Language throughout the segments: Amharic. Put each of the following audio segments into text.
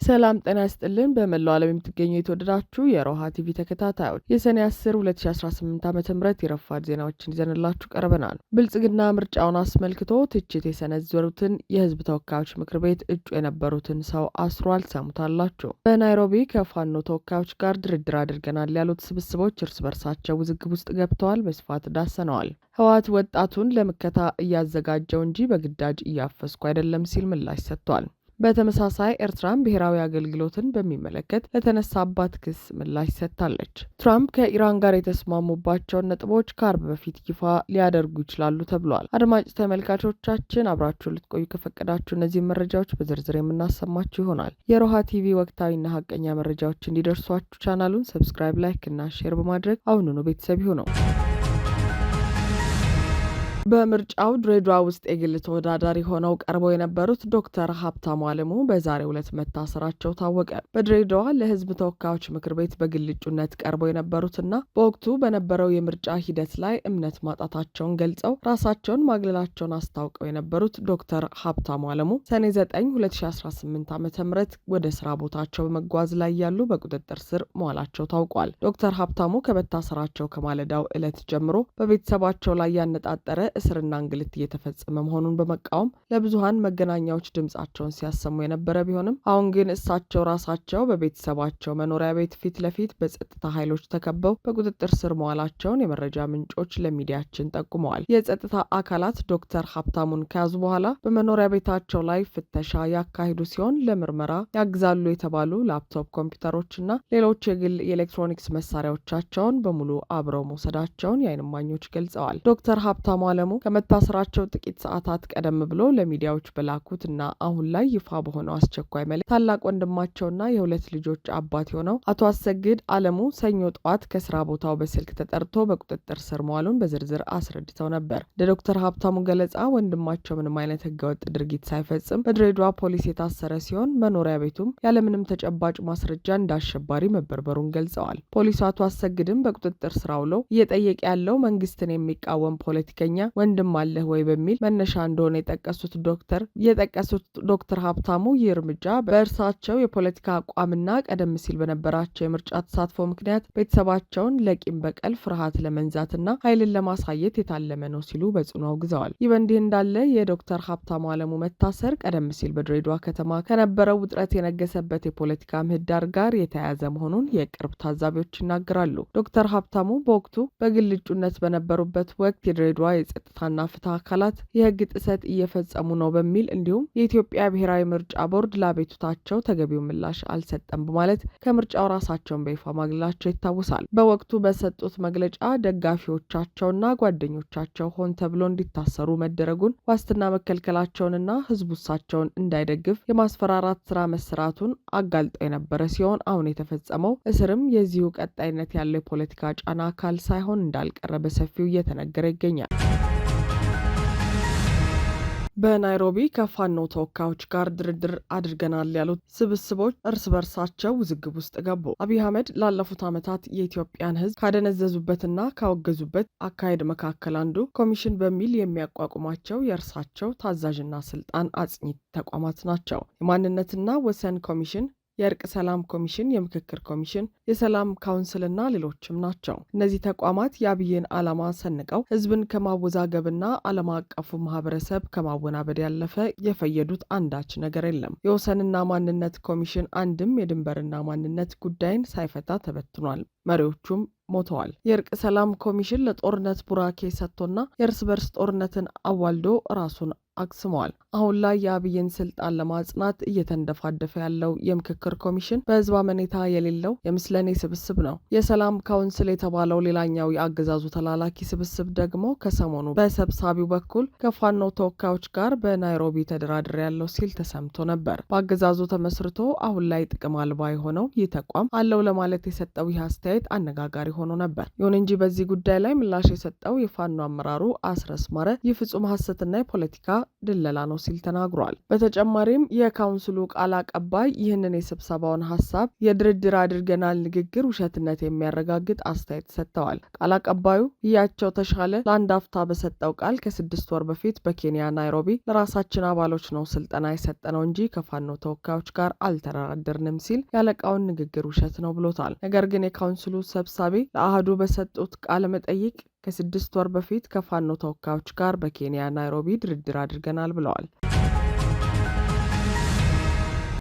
ሰላም ጤና ይስጥልን። በመላው ዓለም የምትገኙ የተወደዳችሁ የሮሃ ቲቪ ተከታታዮች የሰኔ 10 2018 ዓ.ም የረፋድ ዜናዎችን ይዘንላችሁ ቀርበናል። ብልጽግና ምርጫውን አስመልክቶ ትችት የሰነዘሩትን የህዝብ ተወካዮች ምክር ቤት እጩ የነበሩትን ሰው አስሯል። ሰሙታላችሁ። በናይሮቢ ከፋኖ ተወካዮች ጋር ድርድር አድርገናል ያሉት ስብስቦች እርስ በርሳቸው ውዝግብ ውስጥ ገብተዋል። በስፋት ዳሰነዋል። ህወሓት ወጣቱን ለምከታ እያዘጋጀው እንጂ በግዳጅ እያፈስኩ አይደለም ሲል ምላሽ ሰጥቷል። በተመሳሳይ ኤርትራም ብሔራዊ አገልግሎትን በሚመለከት ለተነሳባት ክስ ምላሽ ሰጥታለች። ትራምፕ ከኢራን ጋር የተስማሙባቸውን ነጥቦች ከአርብ በፊት ይፋ ሊያደርጉ ይችላሉ ተብሏል። አድማጭ ተመልካቾቻችን አብራችሁ ልትቆዩ ከፈቀዳችሁ እነዚህ መረጃዎች በዝርዝር የምናሰማችሁ ይሆናል። የሮሃ ቲቪ ወቅታዊና ሀቀኛ መረጃዎች እንዲደርሷችሁ ቻናሉን ሰብስክራይብ፣ ላይክ እና ሼር በማድረግ አሁኑኑ ቤተሰብ ይሁኑ። በምርጫው ድሬዳዋ ውስጥ የግል ተወዳዳሪ ሆነው ቀርበው የነበሩት ዶክተር ሀብታሙ አለሙ በዛሬው ዕለት መታሰራቸው ታወቀ። በድሬዳዋ ለህዝብ ተወካዮች ምክር ቤት በግል እጩነት ቀርበው የነበሩትና በወቅቱ በነበረው የምርጫ ሂደት ላይ እምነት ማጣታቸውን ገልጸው ራሳቸውን ማግለላቸውን አስታውቀው የነበሩት ዶክተር ሀብታሙ አለሙ ሰኔ 9 2018 ዓ.ም ወደ ስራ ቦታቸው በመጓዝ ላይ ያሉ በቁጥጥር ስር መዋላቸው ታውቋል። ዶክተር ሀብታሙ ከመታሰራቸው ከማለዳው ዕለት ጀምሮ በቤተሰባቸው ላይ ያነጣጠረ እስርና እንግልት እየተፈጸመ መሆኑን በመቃወም ለብዙሃን መገናኛዎች ድምጻቸውን ሲያሰሙ የነበረ ቢሆንም አሁን ግን እሳቸው ራሳቸው በቤተሰባቸው መኖሪያ ቤት ፊት ለፊት በጸጥታ ኃይሎች ተከበው በቁጥጥር ስር መዋላቸውን የመረጃ ምንጮች ለሚዲያችን ጠቁመዋል። የጸጥታ አካላት ዶክተር ሀብታሙን ከያዙ በኋላ በመኖሪያ ቤታቸው ላይ ፍተሻ ያካሂዱ ሲሆን ለምርመራ ያግዛሉ የተባሉ ላፕቶፕ ኮምፒውተሮችና ሌሎች የግል የኤሌክትሮኒክስ መሳሪያዎቻቸውን በሙሉ አብረው መውሰዳቸውን የዓይን እማኞች ገልጸዋል። ዶክተር ሀብታሙ አለሙ ከመታሰራቸው ጥቂት ሰዓታት ቀደም ብሎ ለሚዲያዎች በላኩት እና አሁን ላይ ይፋ በሆነው አስቸኳይ መልእክት ታላቅ ወንድማቸውና የሁለት ልጆች አባት የሆነው አቶ አሰግድ አለሙ ሰኞ ጠዋት ከስራ ቦታው በስልክ ተጠርቶ በቁጥጥር ስር መዋሉን በዝርዝር አስረድተው ነበር። ለዶክተር ሀብታሙ ገለጻ ወንድማቸው ምንም አይነት ህገወጥ ድርጊት ሳይፈጽም በድሬዳዋ ፖሊስ የታሰረ ሲሆን መኖሪያ ቤቱም ያለምንም ተጨባጭ ማስረጃ እንዳሸባሪ መበርበሩን ገልጸዋል። ፖሊሱ አቶ አሰግድም በቁጥጥር ስር ውለው እየጠየቀ ያለው መንግስትን የሚቃወም ፖለቲከኛ ወንድም አለህ ወይ በሚል መነሻ እንደሆነ የጠቀሱት ዶክተር ሀብታሙ ይህ እርምጃ በእርሳቸው የፖለቲካ አቋምና ቀደም ሲል በነበራቸው የምርጫ ተሳትፎ ምክንያት ቤተሰባቸውን ለቂም በቀል ፍርሃት ለመንዛትና ኃይልን ለማሳየት የታለመ ነው ሲሉ በጽኑ አውግዘዋል። ይህ በእንዲህ እንዳለ የዶክተር ሀብታሙ አለሙ መታሰር ቀደም ሲል በድሬዳዋ ከተማ ከነበረው ውጥረት የነገሰበት የፖለቲካ ምህዳር ጋር የተያያዘ መሆኑን የቅርብ ታዛቢዎች ይናገራሉ። ዶክተር ሀብታሙ በወቅቱ በግል እጩነት በነበሩበት ወቅት የድሬዳዋ የጸጥታና ፍትህ አካላት የህግ ጥሰት እየፈጸሙ ነው በሚል እንዲሁም የኢትዮጵያ ብሔራዊ ምርጫ ቦርድ ለአቤቱታቸው ተገቢው ምላሽ አልሰጠም በማለት ከምርጫው ራሳቸውን በይፋ ማግለላቸው ይታወሳል። በወቅቱ በሰጡት መግለጫ ደጋፊዎቻቸውና ጓደኞቻቸው ሆን ተብሎ እንዲታሰሩ መደረጉን፣ ዋስትና መከልከላቸውንና ህዝቡ እሳቸውን እንዳይደግፍ የማስፈራራት ስራ መሰራቱን አጋልጠው የነበረ ሲሆን አሁን የተፈጸመው እስርም የዚሁ ቀጣይነት ያለው የፖለቲካ ጫና አካል ሳይሆን እንዳልቀረ በሰፊው እየተነገረ ይገኛል። በናይሮቢ ከፋኖ ተወካዮች ጋር ድርድር አድርገናል ያሉት ስብስቦች እርስ በርሳቸው ውዝግብ ውስጥ ገቡ። አብይ አህመድ ላለፉት ዓመታት የኢትዮጵያን ህዝብ ካደነዘዙበትና ካወገዙበት አካሄድ መካከል አንዱ ኮሚሽን በሚል የሚያቋቁሟቸው የእርሳቸው ታዛዥና ስልጣን አጽኚ ተቋማት ናቸው። የማንነትና ወሰን ኮሚሽን፣ የእርቅ ሰላም ኮሚሽን፣ የምክክር ኮሚሽን፣ የሰላም ካውንስልና ሌሎችም ናቸው። እነዚህ ተቋማት የአብይን ዓላማ ሰንቀው ህዝብን ከማወዛገብና ዓለም አቀፉ ማህበረሰብ ከማወናበድ ያለፈ የፈየዱት አንዳች ነገር የለም። የወሰንና ማንነት ኮሚሽን አንድም የድንበርና ማንነት ጉዳይን ሳይፈታ ተበትኗል። መሪዎቹም ሞተዋል። የእርቅ ሰላም ኮሚሽን ለጦርነት ቡራኬ ሰጥቶና የእርስ በርስ ጦርነትን አዋልዶ ራሱን አክስመዋል። አሁን ላይ የአብይን ስልጣን ለማጽናት እየተንደፋደፈ ያለው የምክክር ኮሚሽን በህዝብ አመኔታ የሌለው የምስለኔ ስብስብ ነው። የሰላም ካውንስል የተባለው ሌላኛው የአገዛዙ ተላላኪ ስብስብ ደግሞ ከሰሞኑ በሰብሳቢው በኩል ከፋኖ ተወካዮች ጋር በናይሮቢ ተደራድር ያለው ሲል ተሰምቶ ነበር። በአገዛዙ ተመስርቶ አሁን ላይ ጥቅም አልባ የሆነው ይህ ተቋም አለው ለማለት የሰጠው ይህ አስተያየት አነጋጋሪ ሆኖ ነበር። ይሁን እንጂ በዚህ ጉዳይ ላይ ምላሽ የሰጠው የፋኖ አመራሩ አስረስ ማረ ይህ ፍጹም ሐሰትና የፖለቲካ ድለላ ነው ሲል ተናግሯል። በተጨማሪም የካውንስሉ ቃል አቀባይ ይህንን የስብሰባውን ሀሳብ የድርድር አድርገናል ንግግር ውሸትነት የሚያረጋግጥ አስተያየት ሰጥተዋል። ቃል አቀባዩ እያቸው ተሻለ ለአንድ አፍታ በሰጠው ቃል ከ6 ወር በፊት በኬንያ ናይሮቢ ለራሳችን አባሎች ነው ስልጠና የሰጠነው እንጂ ከፋኖ ተወካዮች ጋር አልተደራደርንም ሲል ያለቃውን ንግግር ውሸት ነው ብሎታል። ነገር ግን የካውንስሉ ሰብሳቢ ለአህዱ በሰጡት ቃለ መጠይቅ ከ6 ወር በፊት ከፋኖ ተወካዮች ጋር በኬንያ ናይሮቢ ድርድር አድርገናል ብለዋል።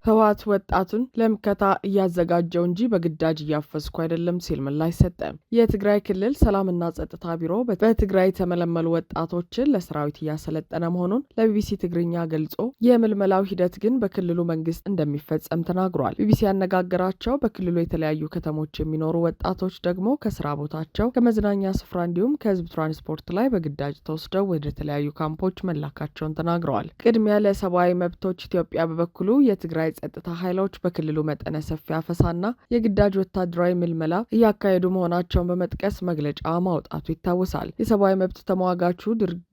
ህወሓት ወጣቱን ለምከታ እያዘጋጀው እንጂ በግዳጅ እያፈስኩ አይደለም ሲል ምላሽ ሰጠ። የትግራይ ክልል ሰላምና ጸጥታ ቢሮ በትግራይ የተመለመሉ ወጣቶችን ለሰራዊት እያሰለጠነ መሆኑን ለቢቢሲ ትግርኛ ገልጾ የምልመላው ሂደት ግን በክልሉ መንግስት እንደሚፈጸም ተናግሯል። ቢቢሲ ያነጋገራቸው በክልሉ የተለያዩ ከተሞች የሚኖሩ ወጣቶች ደግሞ ከስራ ቦታቸው፣ ከመዝናኛ ስፍራ እንዲሁም ከህዝብ ትራንስፖርት ላይ በግዳጅ ተወስደው ወደ ተለያዩ ካምፖች መላካቸውን ተናግረዋል። ቅድሚያ ለሰብአዊ መብቶች ኢትዮጵያ በበኩሉ የትግራይ ጸጥታ ኃይሎች በክልሉ መጠነ ሰፊ አፈሳና የግዳጅ ወታደራዊ ምልመላ እያካሄዱ መሆናቸውን በመጥቀስ መግለጫ ማውጣቱ ይታወሳል። የሰብአዊ መብት ተሟጋቹ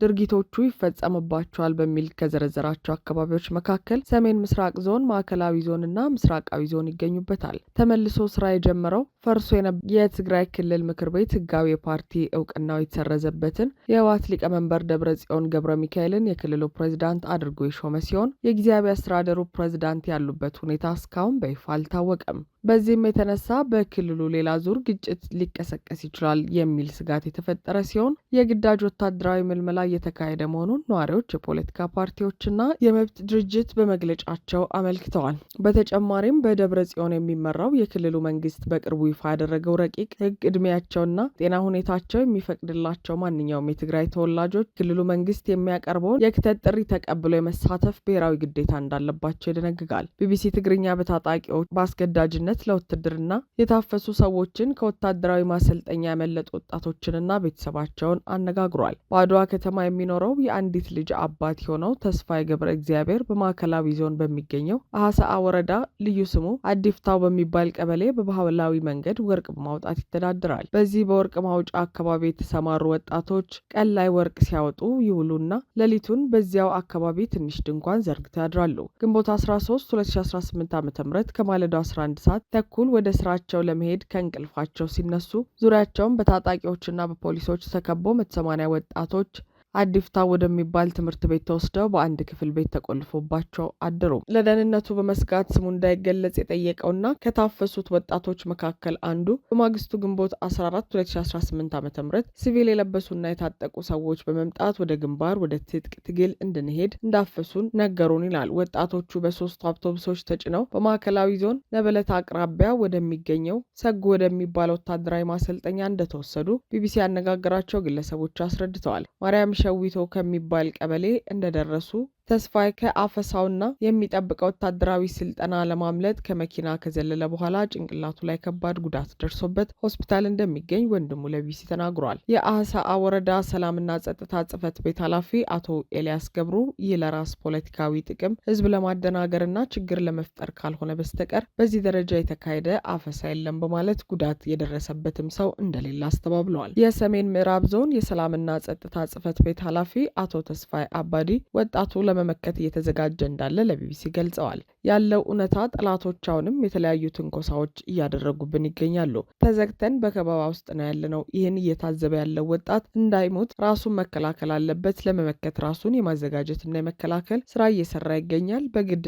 ድርጊቶቹ ይፈጸምባቸዋል በሚል ከዘረዘራቸው አካባቢዎች መካከል ሰሜን ምስራቅ ዞን፣ ማዕከላዊ ዞን እና ምስራቃዊ ዞን ይገኙበታል። ተመልሶ ስራ የጀመረው ፈርሶ የትግራይ ክልል ምክር ቤት ህጋዊ የፓርቲ እውቅናው የተሰረዘበትን የህወሓት ሊቀመንበር ደብረጽዮን ገብረ ሚካኤልን የክልሉ ፕሬዝዳንት አድርጎ የሾመ ሲሆን የጊዜያዊ አስተዳደሩ ፕሬዝዳንት ያሉበት ሁኔታ እስካሁን በይፋ አልታወቀም። በዚህም የተነሳ በክልሉ ሌላ ዙር ግጭት ሊቀሰቀስ ይችላል የሚል ስጋት የተፈጠረ ሲሆን የግዳጅ ወታደራዊ ምልመላ እየተካሄደ መሆኑን ነዋሪዎች፣ የፖለቲካ ፓርቲዎችና የመብት ድርጅት በመግለጫቸው አመልክተዋል። በተጨማሪም በደብረ ጽዮን የሚመራው የክልሉ መንግስት በቅርቡ ይፋ ያደረገው ረቂቅ ህግ ዕድሜያቸውና ጤና ሁኔታቸው የሚፈቅድላቸው ማንኛውም የትግራይ ተወላጆች ክልሉ መንግስት የሚያቀርበውን የክተት ጥሪ ተቀብሎ የመሳተፍ ብሔራዊ ግዴታ እንዳለባቸው ይደነግጋል። ቢቢሲ ትግርኛ በታጣቂዎች በአስገዳጅነት ለውትድርና የታፈሱ ሰዎችን ከወታደራዊ ማሰልጠኛ ያመለጡ ወጣቶችንና ቤተሰባቸውን አነጋግሯል። በአድዋ ከተማ የሚኖረው የአንዲት ልጅ አባት የሆነው ተስፋዬ ገብረ እግዚአብሔር በማዕከላዊ ዞን በሚገኘው አሐሳአ ወረዳ ልዩ ስሙ አዲፍታው በሚባል ቀበሌ በባህላዊ መንገድ ወርቅ በማውጣት ይተዳደራል። በዚህ በወርቅ ማውጫ አካባቢ የተሰማሩ ወጣቶች ቀን ላይ ወርቅ ሲያወጡ ይውሉና ሌሊቱን በዚያው አካባቢ ትንሽ ድንኳን ዘርግተው ያድራሉ። ግንቦት 13 2018 ዓ.ም ከማለዳው 11 ሰዓት ተኩል ወደ ስራቸው ለመሄድ ከእንቅልፋቸው ሲነሱ ዙሪያቸውን በታጣቂዎችና በፖሊሶች ተከቦ 180 ወጣቶች አዲፍታ ወደሚባል ትምህርት ቤት ተወስደው በአንድ ክፍል ቤት ተቆልፎባቸው አደሩ። ለደህንነቱ በመስጋት ስሙ እንዳይገለጽ የጠየቀውና ከታፈሱት ወጣቶች መካከል አንዱ በማግስቱ ግንቦት 14 2018 ዓ.ም ሲቪል የለበሱና የታጠቁ ሰዎች በመምጣት ወደ ግንባር ወደ ትጥቅ ትግል እንድንሄድ እንዳፈሱን ነገሩን ይላል። ወጣቶቹ በ3 አውቶቡሶች ተጭነው በማዕከላዊ ዞን ነበለት አቅራቢያ ወደሚገኘው ሰጉ ወደሚባል ወታደራዊ ማሰልጠኛ እንደተወሰዱ ቢቢሲ ያነጋገራቸው ግለሰቦች አስረድተዋል። ማርያም ሸዊቶ ከሚባል ቀበሌ እንደደረሱ ተስፋዬ ከአፈሳውና የሚጠብቀው ወታደራዊ ስልጠና ለማምለጥ ከመኪና ከዘለለ በኋላ ጭንቅላቱ ላይ ከባድ ጉዳት ደርሶበት ሆስፒታል እንደሚገኝ ወንድሙ ለቢሲ ተናግሯል። የአሐሳአ ወረዳ ሰላምና ጸጥታ ጽሕፈት ቤት ኃላፊ አቶ ኤልያስ ገብሩ ይህ ለራስ ፖለቲካዊ ጥቅም ህዝብ ለማደናገርና ችግር ለመፍጠር ካልሆነ በስተቀር በዚህ ደረጃ የተካሄደ አፈሳ የለም በማለት ጉዳት የደረሰበትም ሰው እንደሌለ አስተባብለዋል። የሰሜን ምዕራብ ዞን የሰላምና ጸጥታ ጽሕፈት ቤት ኃላፊ አቶ ተስፋዬ አባዲ ወጣቱ ለመመከት እየተዘጋጀ እንዳለ ለቢቢሲ ገልጸዋል። ያለው እውነታ ጠላቶች አሁንም የተለያዩ ትንኮሳዎች እያደረጉብን ይገኛሉ። ተዘግተን በከበባ ውስጥ ነው ያለነው። ይህን እየታዘበ ያለው ወጣት እንዳይሞት ራሱን መከላከል አለበት። ለመመከት ራሱን የማዘጋጀትና የመከላከል ስራ እየሰራ ይገኛል። በግድ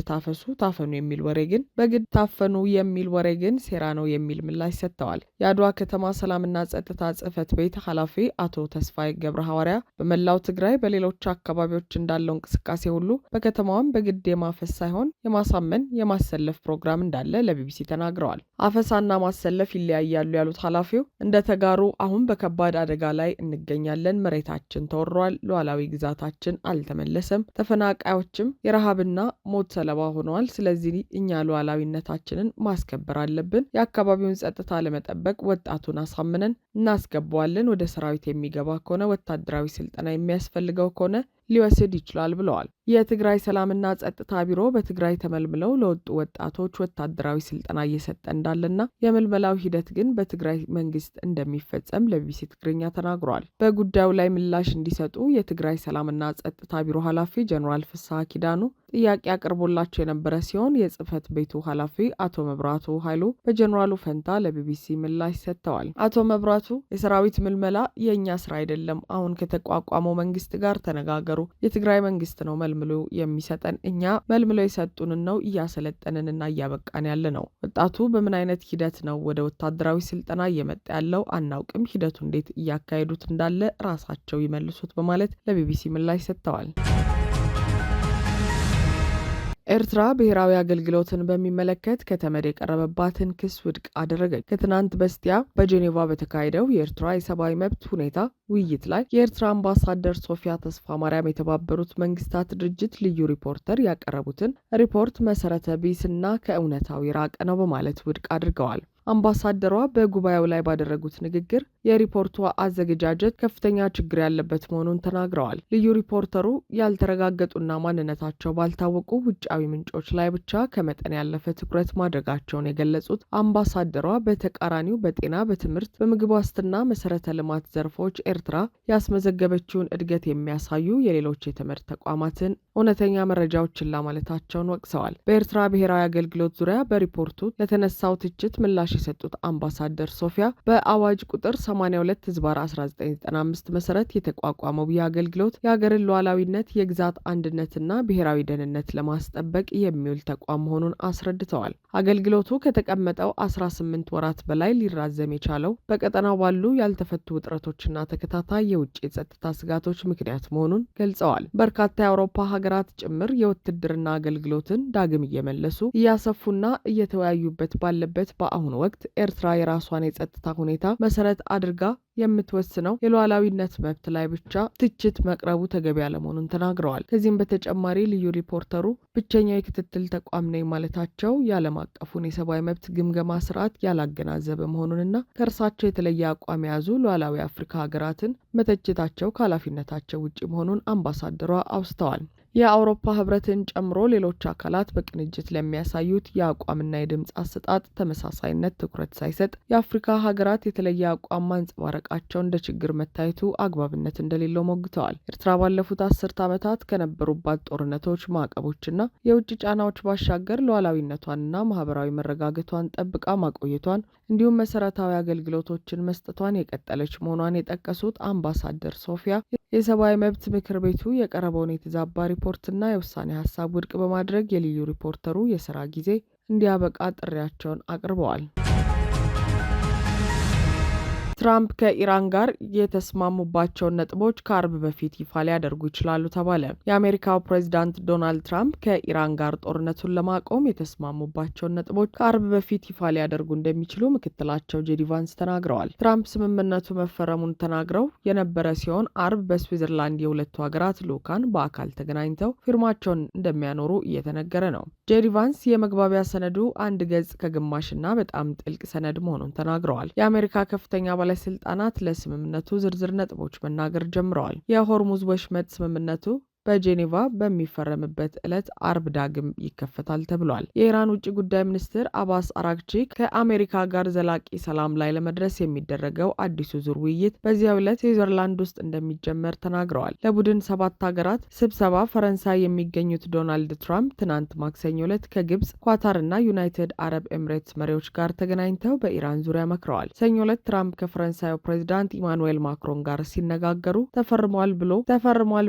ታፈኑ የሚል ወሬ ግን ታፈኑ የሚል ወሬ ግን ሴራ ነው የሚል ምላሽ ሰጥተዋል። የአድዋ ከተማ ሰላምና ጸጥታ ጽሕፈት ቤት ኃላፊ አቶ ተስፋዬ ገብረ ሐዋርያ በመላው ትግራይ በሌሎች አካባቢዎች እንዳለው እንቅስቃሴ ሁሉ በከተማዋም በግድ የማፈስ ሳይሆን የማሰለፍ ፕሮግራም እንዳለ ለቢቢሲ ተናግረዋል። አፈሳና ማሰለፍ ይለያያሉ ያሉት ኃላፊው እንደ ተጋሩ አሁን በከባድ አደጋ ላይ እንገኛለን። መሬታችን ተወሯል። ሉዓላዊ ግዛታችን አልተመለሰም። ተፈናቃዮችም የረሃብና ሞት ሰለባ ሆነዋል። ስለዚህ እኛ ሉዓላዊነታችንን ማስከበር አለብን። የአካባቢውን ጸጥታ ለመጠበቅ ወጣቱን አሳምነን እናስገባዋለን። ወደ ሰራዊት የሚገባ ከሆነ ወታደራዊ ስልጠና የሚያስፈልገው ከሆነ ሊወስድ ይችላል ብለዋል። የትግራይ ሰላምና ጸጥታ ቢሮ በትግራይ ተመልምለው ለወጡ ወጣቶች ወታደራዊ ስልጠና እየሰጠ እንዳለና የምልመላው ሂደት ግን በትግራይ መንግስት እንደሚፈጸም ለቢቢሲ ትግርኛ ተናግሯል። በጉዳዩ ላይ ምላሽ እንዲሰጡ የትግራይ ሰላምና ጸጥታ ቢሮ ኃላፊ ጀኔራል ፍስሐ ኪዳኑ ጥያቄ አቅርቦላቸው የነበረ ሲሆን የጽህፈት ቤቱ ኃላፊ አቶ መብራቱ ኃይሉ በጀኔራሉ ፈንታ ለቢቢሲ ምላሽ ሰጥተዋል። አቶ መብራቱ የሰራዊት ምልመላ የእኛ ስራ አይደለም፣ አሁን ከተቋቋመው መንግስት ጋር ተነጋገሩ። የትግራይ መንግስት ነው መልምሎ የሚሰጠን፣ እኛ መልምሎ የሰጡንን ነው እያሰለጠንንና እያበቃን ያለ ነው። ወጣቱ በምን አይነት ሂደት ነው ወደ ወታደራዊ ስልጠና እየመጣ ያለው አናውቅም። ሂደቱ እንዴት እያካሄዱት እንዳለ ራሳቸው ይመልሱት በማለት ለቢቢሲ ምላሽ ሰጥተዋል። ኤርትራ ብሔራዊ አገልግሎትን በሚመለከት ከተመድ የቀረበባትን ክስ ውድቅ አደረገች። ከትናንት በስቲያ በጄኔቫ በተካሄደው የኤርትራ የሰብአዊ መብት ሁኔታ ውይይት ላይ የኤርትራ አምባሳደር ሶፊያ ተስፋ ማርያም የተባበሩት መንግስታት ድርጅት ልዩ ሪፖርተር ያቀረቡትን ሪፖርት መሰረተ ቢስና ከእውነታው የራቀ ነው በማለት ውድቅ አድርገዋል። አምባሳደሯ በጉባኤው ላይ ባደረጉት ንግግር የሪፖርቱ አዘገጃጀት ከፍተኛ ችግር ያለበት መሆኑን ተናግረዋል። ልዩ ሪፖርተሩ ያልተረጋገጡና ማንነታቸው ባልታወቁ ውጫዊ ምንጮች ላይ ብቻ ከመጠን ያለፈ ትኩረት ማድረጋቸውን የገለጹት አምባሳደሯ በተቃራኒው በጤና፣ በትምህርት፣ በምግብ ዋስትና፣ መሰረተ ልማት ዘርፎች ኤርትራ ያስመዘገበችውን እድገት የሚያሳዩ የሌሎች የተመድ ተቋማትን እውነተኛ መረጃዎችን ለማለታቸውን ወቅሰዋል። በኤርትራ ብሔራዊ አገልግሎት ዙሪያ በሪፖርቱ ለተነሳው ትችት ምላሽ የሰጡት አምባሳደር ሶፊያ በአዋጅ ቁጥር 82/1995 መሰረት የተቋቋመው ይህ አገልግሎት የሀገርን ሉዓላዊነት፣ የግዛት አንድነትና ብሔራዊ ደህንነት ለማስጠበቅ የሚውል ተቋም መሆኑን አስረድተዋል። አገልግሎቱ ከተቀመጠው 18 ወራት በላይ ሊራዘም የቻለው በቀጠናው ባሉ ያልተፈቱ ውጥረቶችና ተከታታይ የውጭ የጸጥታ ስጋቶች ምክንያት መሆኑን ገልጸዋል። በርካታ የአውሮፓ ሀገራት ጭምር የውትድርና አገልግሎትን ዳግም እየመለሱ እያሰፉና እየተወያዩበት ባለበት በአሁኑ ወቅት ኤርትራ የራሷን የጸጥታ ሁኔታ መሰረት አድርጋ የምትወስነው የሉዓላዊነት መብት ላይ ብቻ ትችት መቅረቡ ተገቢ ያለመሆኑን ተናግረዋል። ከዚህም በተጨማሪ ልዩ ሪፖርተሩ ብቸኛው የክትትል ተቋም ነኝ ማለታቸው የዓለም አቀፉን የሰብአዊ መብት ግምገማ ስርዓት ያላገናዘበ መሆኑንና ከእርሳቸው የተለየ አቋም የያዙ ሉዓላዊ አፍሪካ ሀገራትን መተችታቸው ከኃላፊነታቸው ውጭ መሆኑን አምባሳደሯ አውስተዋል። የአውሮፓ ህብረትን ጨምሮ ሌሎች አካላት በቅንጅት ለሚያሳዩት የአቋምና የድምፅ አሰጣጥ ተመሳሳይነት ትኩረት ሳይሰጥ የአፍሪካ ሀገራት የተለየ አቋም ማንጸባረቃቸው እንደ ችግር መታየቱ አግባብነት እንደሌለው ሞግተዋል። ኤርትራ ባለፉት 10 ዓመታት ከነበሩባት ጦርነቶች፣ ማዕቀቦችና የውጭ ጫናዎች ባሻገር ሉዓላዊነቷንና ማህበራዊ መረጋጋቷን ጠብቃ ማቆየቷን እንዲሁም መሰረታዊ አገልግሎቶችን መስጠቷን የቀጠለች መሆኗን የጠቀሱት አምባሳደር ሶፊያ የሰብአዊ መብት ምክር ቤቱ የቀረበውን የተዛባ ሪፖርትና የውሳኔ ሀሳብ ውድቅ በማድረግ የልዩ ሪፖርተሩ የስራ ጊዜ እንዲያበቃ ጥሪያቸውን አቅርበዋል። ትራምፕ ከኢራን ጋር የተስማሙባቸውን ነጥቦች ከአርብ በፊት ይፋ ሊያደርጉ ይችላሉ ተባለ። የአሜሪካው ፕሬዚዳንት ዶናልድ ትራምፕ ከኢራን ጋር ጦርነቱን ለማቆም የተስማሙባቸውን ነጥቦች ከአርብ በፊት ይፋ ሊያደርጉ እንደሚችሉ ምክትላቸው ጄዲ ቫንስ ተናግረዋል። ትራምፕ ስምምነቱ መፈረሙን ተናግረው የነበረ ሲሆን አርብ በስዊዘርላንድ የሁለቱ ሀገራት ልዑካን በአካል ተገናኝተው ፊርማቸውን እንደሚያኖሩ እየተነገረ ነው። ጄዲ ቫንስ የመግባቢያ ሰነዱ አንድ ገጽ ከግማሽና በጣም ጥልቅ ሰነድ መሆኑን ተናግረዋል። የአሜሪካ ከፍተኛ ባለስልጣናት ለስምምነቱ ዝርዝር ነጥቦች መናገር ጀምረዋል። የሆርሙዝ ወሽመጥ ስምምነቱ በጄኔቫ በሚፈረምበት ዕለት አርብ ዳግም ይከፈታል ተብሏል። የኢራን ውጭ ጉዳይ ሚኒስትር አባስ አራግቺ ከአሜሪካ ጋር ዘላቂ ሰላም ላይ ለመድረስ የሚደረገው አዲሱ ዙር ውይይት በዚያው ዕለት ስዊዘርላንድ ውስጥ እንደሚጀመር ተናግረዋል። ለቡድን 7 ሀገራት ስብሰባ ፈረንሳይ የሚገኙት ዶናልድ ትራምፕ ትናንት ማክሰኞ ዕለት ከግብጽ፣ ኳታርና ዩናይትድ አረብ ኤምሬትስ መሪዎች ጋር ተገናኝተው በኢራን ዙሪያ መክረዋል። ሰኞ ዕለት ትራምፕ ከፈረንሳዩ ፕሬዚዳንት ኢማኑኤል ማክሮን ጋር ሲነጋገሩ ተፈርሟል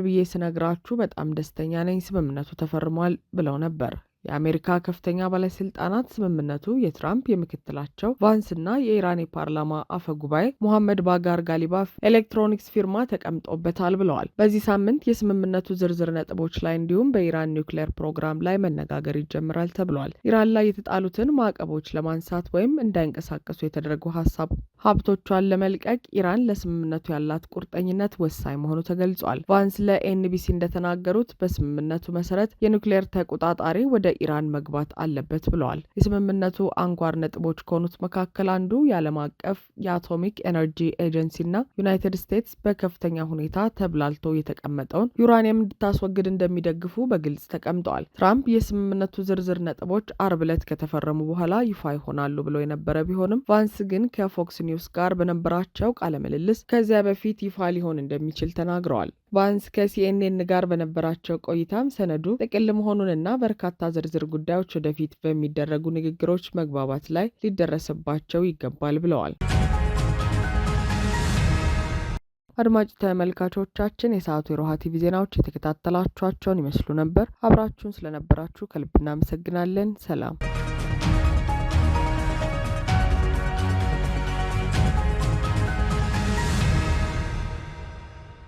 ብዬ ስነግራችሁ በጣም ደስተኛ ነኝ፣ ስምምነቱ ተፈርሟል ብለው ነበር። የአሜሪካ ከፍተኛ ባለስልጣናት ስምምነቱ የትራምፕ የምክትላቸው ቫንስና የኢራን የፓርላማ አፈ ጉባኤ ሞሐመድ ባጋር ጋሊባፍ ኤሌክትሮኒክስ ፊርማ ተቀምጦበታል ብለዋል። በዚህ ሳምንት የስምምነቱ ዝርዝር ነጥቦች ላይ እንዲሁም በኢራን ኒውክሌር ፕሮግራም ላይ መነጋገር ይጀምራል ተብሏል። ኢራን ላይ የተጣሉትን ማዕቀቦች ለማንሳት ወይም እንዳይንቀሳቀሱ የተደረጉ ሀብቶቿን ለመልቀቅ ኢራን ለስምምነቱ ያላት ቁርጠኝነት ወሳኝ መሆኑ ተገልጿል። ቫንስ ለኤንቢሲ እንደተናገሩት በስምምነቱ መሰረት የኒውክሌር ተቆጣጣሪ ወደ ኢራን መግባት አለበት ብለዋል። የስምምነቱ አንኳር ነጥቦች ከሆኑት መካከል አንዱ የዓለም አቀፍ የአቶሚክ ኤነርጂ ኤጀንሲና ዩናይትድ ስቴትስ በከፍተኛ ሁኔታ ተብላልቶ የተቀመጠውን ዩራኒየም እንድታስወግድ እንደሚደግፉ በግልጽ ተቀምጠዋል። ትራምፕ የስምምነቱ ዝርዝር ነጥቦች አርብ ዕለት ከተፈረሙ በኋላ ይፋ ይሆናሉ ብለው የነበረ ቢሆንም ቫንስ ግን ከፎክስ ኒውስ ጋር በነበራቸው ቃለ ምልልስ ከዚያ በፊት ይፋ ሊሆን እንደሚችል ተናግረዋል። ቫንስ ከሲኤንኤን ጋር በነበራቸው ቆይታም ሰነዱ ጥቅል መሆኑንና በርካታ ዝርዝር ጉዳዮች ወደፊት በሚደረጉ ንግግሮች መግባባት ላይ ሊደረስባቸው ይገባል ብለዋል። አድማጭ ተመልካቾቻችን የሰዓቱ የሮሃ ቲቪ ዜናዎች የተከታተላችኋቸውን ይመስሉ ነበር። አብራችሁን ስለነበራችሁ ከልብ እናመሰግናለን። ሰላም።